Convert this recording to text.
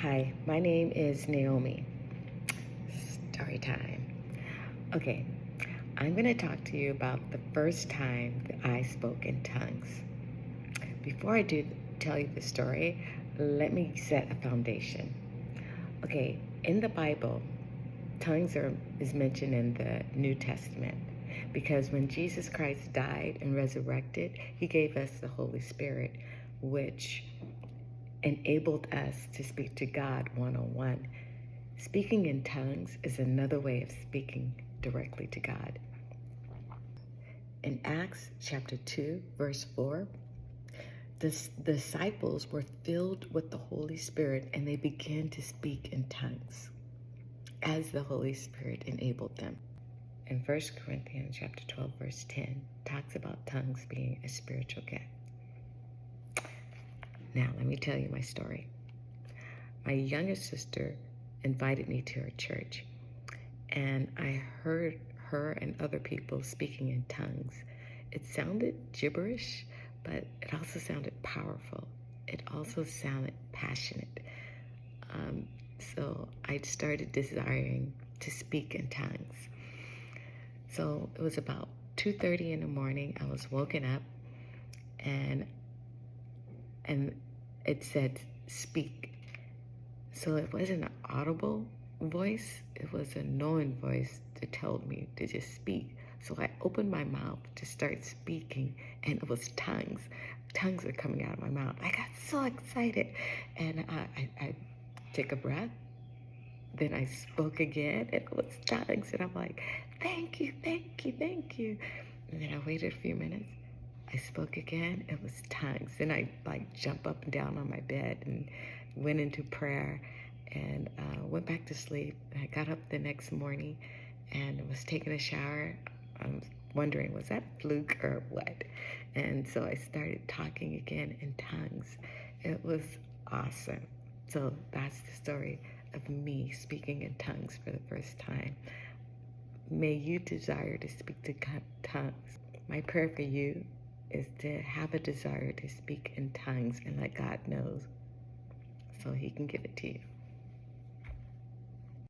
Hi, my name is Naomi. Story time. Okay, I'm going to talk to you about the first time that I spoke in tongues. Before I do tell you the story, let me set a foundation. Okay, in the Bible, is mentioned in the New Testament because when Jesus Christ died and resurrected, he gave us the Holy Spirit, which enabled us to speak to God one-on-one. Speaking in tongues is another way of speaking directly to God. In Acts chapter 2, verse 4, the disciples were filled with the Holy Spirit and they began to speak in tongues as the Holy Spirit enabled them. In 1 Corinthians chapter 12, verse 10, talks about tongues being a spiritual gift. Now, let me tell you my story. My youngest sister invited me to her church, and I heard her and other people speaking in tongues. It sounded gibberish, but it also sounded powerful. It also sounded passionate. So I started desiring to speak in tongues. So it was about 2:30 in the morning. I was woken up, and it said, speak. So it wasn't an audible voice, it was a knowing voice that told me to just speak. So I opened my mouth to start speaking, and it was tongues. Tongues were coming out of my mouth. I got so excited, and I took a breath. Then I spoke again, and it was tongues, and I'm like, thank you, thank you, thank you. And then I waited a few minutes. I spoke again, it was tongues. Then I jump up and down on my bed and went into prayer and went back to sleep. I got up the next morning and was taking a shower. I'm wondering, was that fluke or what? And so I started talking again in tongues. It was awesome. So that's the story of me speaking in tongues for the first time. May you desire to speak to tongues. My prayer for you is to have a desire to speak in tongues and let God know so he can give it to you.